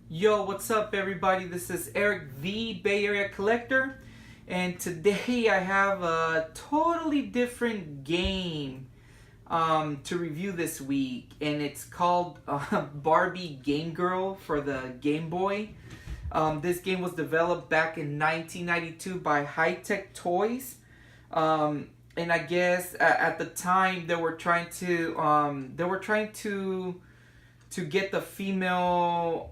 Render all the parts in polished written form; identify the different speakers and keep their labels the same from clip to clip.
Speaker 1: Yo, what's up, everybody? This is Eric, the Bay Area Collector, and today I have a totally different game to review this week, and it's called Barbie Game Girl for the Game Boy. This game was developed back in 1992 by High Tech Toys, and I guess at the time they were trying to get the female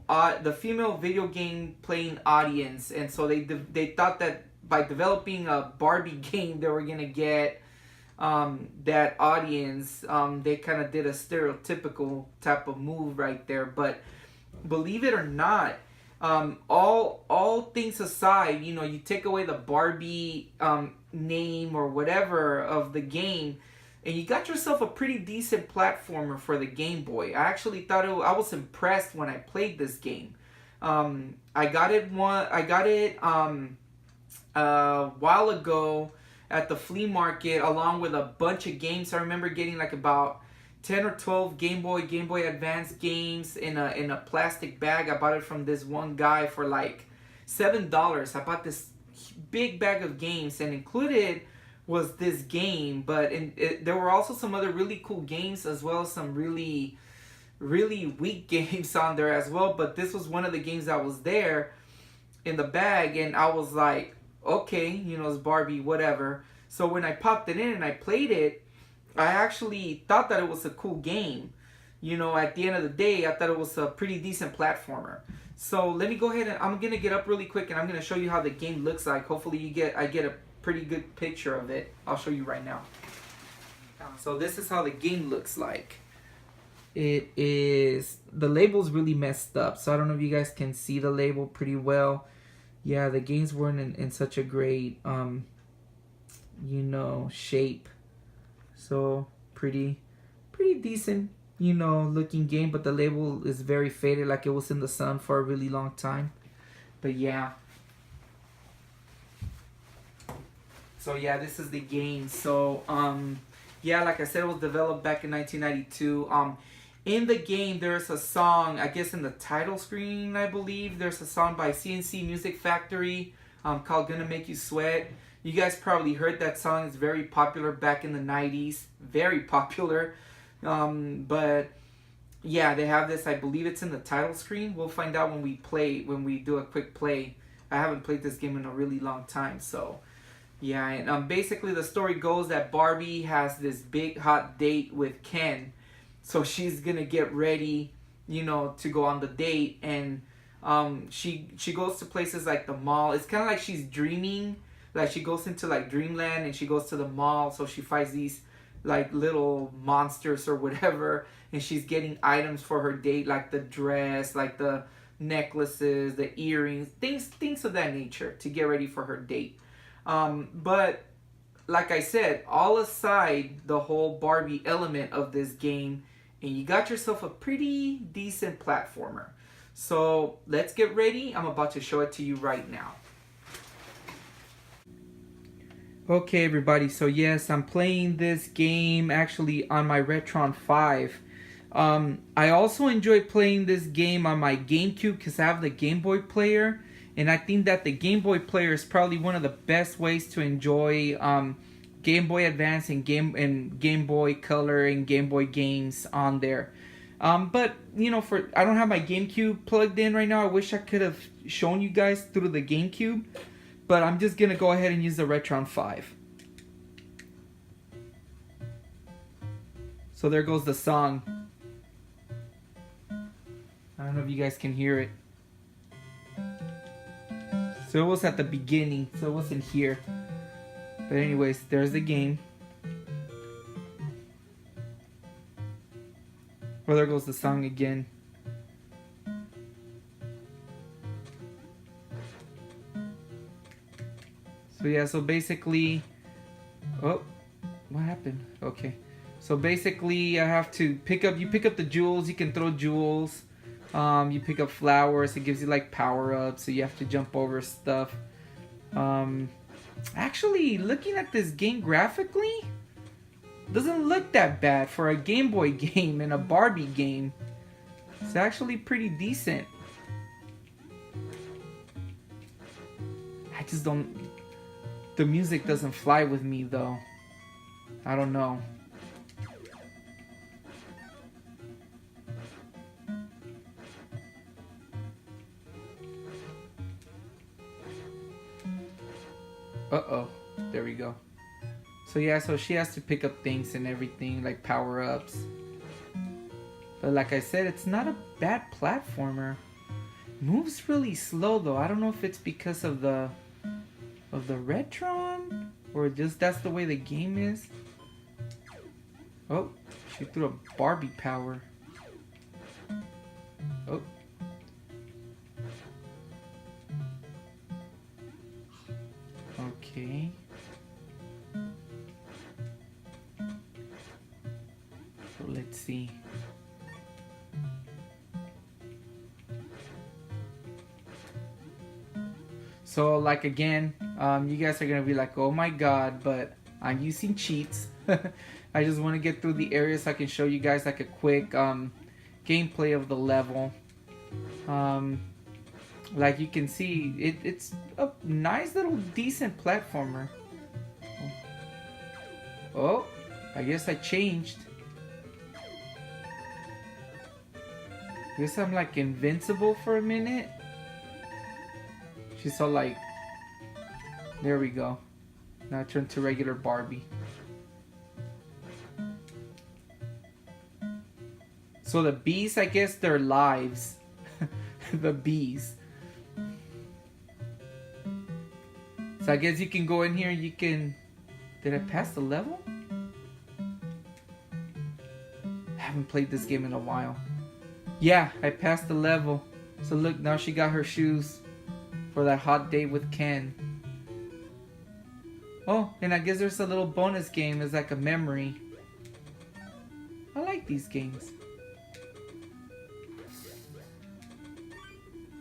Speaker 1: video game playing audience, and so they thought that by developing a Barbie game they were gonna get that audience. They kind of did a stereotypical type of move right there, but believe it or not, all things aside, you take away the Barbie name or whatever of the game, and you got yourself a pretty decent platformer for the Game Boy. I actually thought I was impressed when I played this game. I got it a while ago at the flea market along with a bunch of games. I remember getting like about 10 or 12 Game Boy Advance games in a plastic bag. I bought it from this one guy for like $7. I bought this big bag of games, and included was this game, but there were also some other really cool games, as well as some really weak games on there as well. But this was one of the games that was there in the bag, and I was like, okay, it's Barbie, whatever. So when I popped it in and I played it, I actually thought that it was a cool game. At the end of the day, I thought it was a pretty decent platformer. So let me go ahead, and I'm gonna get up really quick, and I'm gonna show you how the game looks like. Hopefully I get a pretty good picture of it. I'll show you right now. So this is how the game looks like. The label's really messed up, so I don't know if you guys can see the label pretty well. Yeah, the games weren't in such a great shape. So pretty decent, looking game, but the label is very faded, like it was in the sun for a really long time. But yeah. So yeah, this is the game. So yeah, like I said, it was developed back in 1992. In the game, there's a song, I guess in the title screen, I believe, there's a song by CNC Music Factory called Gonna Make You Sweat. You guys probably heard that song. It's very popular back in the 90s. Very popular. But yeah, they have this, I believe it's in the title screen. We'll find out when we do a quick play. I haven't played this game in a really long time, so yeah. And basically the story goes that Barbie has this big hot date with Ken. So she's gonna get ready, to go on the date, and she goes to places like the mall. It's kind of like she's dreaming, like she goes into like dreamland, and she goes to the mall. So she fights these like little monsters or whatever, and she's getting items for her date, like the dress, like the necklaces, the earrings, things of that nature to get ready for her date. But like I said, all aside the whole Barbie element of this game, and you got yourself a pretty decent platformer. So let's get ready. I'm about to show it to you right now. Okay, everybody, so yes, I'm playing this game actually on my Retron 5. I also enjoy playing this game on my GameCube because I have the Game Boy player, and I think that the Game Boy player is probably one of the best ways to enjoy Game Boy Advance and Game Boy Color and Game Boy games on there. But I don't have my GameCube plugged in right now. I wish I could have shown you guys through the GameCube, but I'm just gonna go ahead and use the Retron 5. So there goes the song. I don't know if you guys can hear it. So it was at the beginning, so it wasn't here. But anyways, there's the game. Well, there goes the song again. So yeah, so basically... Oh, what happened? Okay. So basically, I have to you pick up the jewels. You can throw jewels. You pick up flowers. It gives you like power-ups, so you have to jump over stuff. Actually, looking at this game graphically, doesn't look that bad for a Game Boy game and a Barbie game. It's actually pretty decent. just don't. The music doesn't fly with me though. I don't know. Uh-oh. There we go. So yeah, so she has to pick up things and everything, like power-ups. But like I said, it's not a bad platformer. Moves really slow though. I don't know if it's because of the Retron, or just that's the way the game is. Oh, she threw a Barbie power. Oh. Okay. So let's see. So like again, you guys are gonna be like, oh my god, but I'm using cheats. I just want to get through the area so I can show you guys like a quick gameplay of the level. Like you can see, it's a nice little decent platformer. Oh, I guess I changed. Guess I'm like invincible for a minute. She's all like, there we go. Now I turn to regular Barbie. So the bees, I guess they're lives. The bees. So I guess you can go in here and you can... Did I pass the level? I haven't played this game in a while. Yeah, I passed the level. So look, now she got her shoes for that hot date with Ken. Oh, and I guess there's a little bonus game. It's like a memory. I like these games.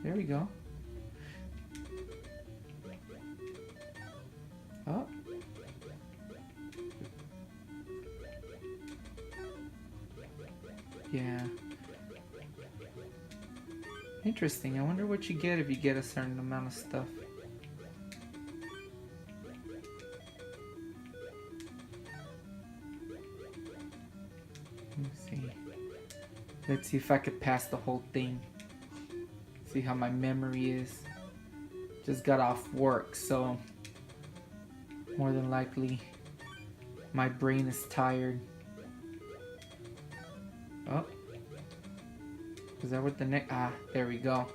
Speaker 1: There we go. Oh. Yeah. Interesting. I wonder what you get if you get a certain amount of stuff. Let's see. Let's see if I could pass the whole thing. See how my memory is. Just got off work, so more than likely my brain is tired. Oh. Is that what the next... Ah, there we go.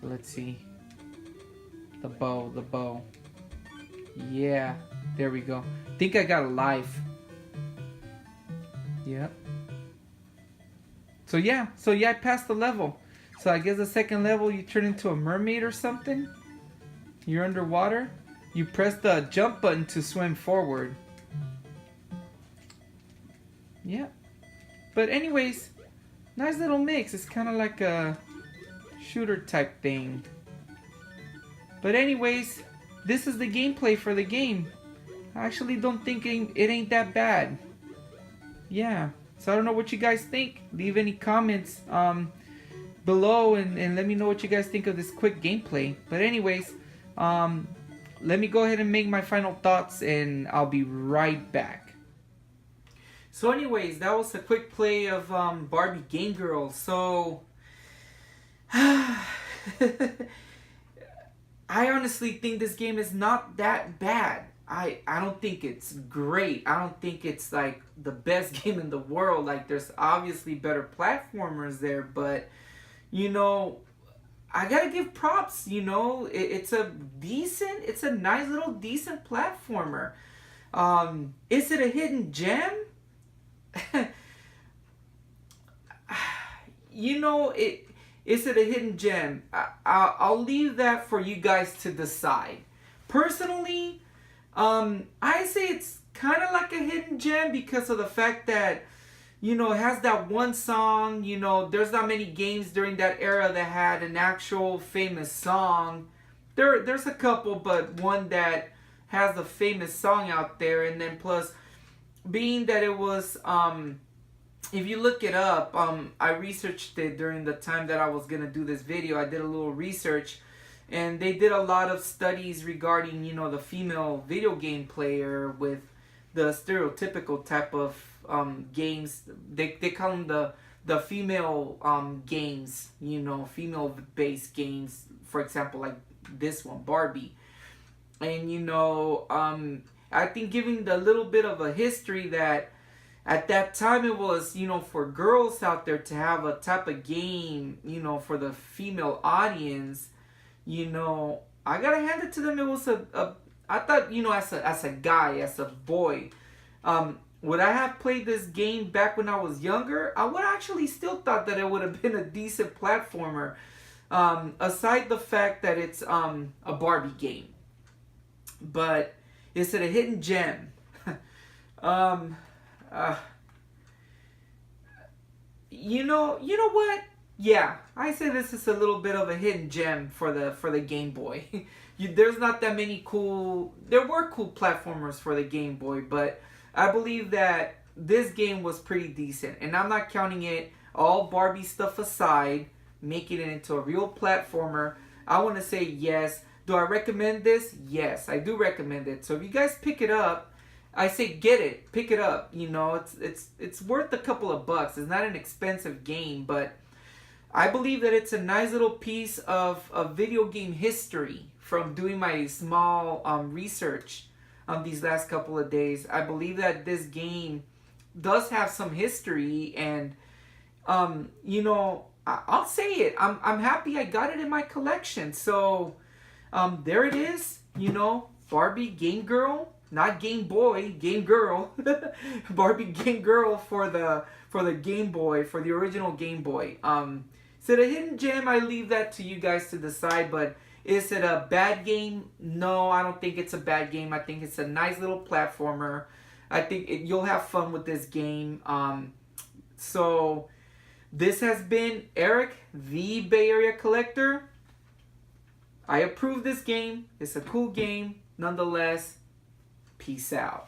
Speaker 1: So let's see. The bow. Yeah, there we go. Think I got a life. Yep. So yeah, I passed the level. So I guess the second level you turn into a mermaid or something. You're underwater. You press the jump button to swim forward. Yeah. But anyways, nice little mix. It's kind of like a shooter type thing. But anyways, this is the gameplay for the game. I actually don't think it ain't that bad. Yeah. So I don't know what you guys think. Leave any comments below and let me know what you guys think of this quick gameplay. But anyways, let me go ahead and make my final thoughts and I'll be right back. So anyways, that was a quick play of Barbie Game Girl. So I honestly think this game is not that bad. I don't think it's great. I don't think it's like the best game in the world. Like there's obviously better platformers there, but you know, I gotta give props. You know, it's a nice little decent platformer. Is it a hidden gem? You know, is it a hidden gem? I'll leave that for you guys to decide. Personally, I say it's kind of like a hidden gem because of the fact that, you know, it has that one song. You know, there's not many games during that era that had an actual famous song. There's a couple, but one that has a famous song out there. And then plus, being that it was, if you look it up, I researched it during the time that I was going to do this video. I did a little research. And they did a lot of studies regarding, you know, the female video game player with the stereotypical type of games. They call them the female games, you know, female based games. For example, like this one, Barbie. And you know, I think giving the little bit of a history that at that time it was, you know, for girls out there to have a type of game, you know, for the female audience, you know, I gotta hand it to them. It was I thought, you know, as a guy, as a boy, would I have played this game back when I was younger? I would actually still thought that it would have been a decent platformer, aside the fact that it's a Barbie game. But is it a hidden gem? Uh, you know what? Yeah, I say this is a little bit of a hidden gem for the Game Boy. There's not that many cool. There were cool platformers for the Game Boy, but I believe that this game was pretty decent, and I'm not counting it all Barbie stuff aside, making it into a real platformer. I want to say yes. Do I recommend this? Yes, I do recommend it. So if you guys pick it up, I say get it, pick it up. You know, it's worth a couple of bucks. It's not an expensive game, but I believe that it's a nice little piece of video game history from doing my small research these last couple of days. I believe that this game does have some history, and you know, I'll say it. I'm happy I got it in my collection. So there it is. You know, Barbie Game Girl. Not Game Boy, Game Girl. Barbie Game Girl for the Game Boy, for the original Game Boy. Is it a hidden gem? I leave that to you guys to decide, but is it a bad game? No, I don't think it's a bad game. I think it's a nice little platformer. I think you'll have fun with this game. So this has been Eric, the Bay Area Collector. I approve this game. It's a cool game. Nonetheless, peace out.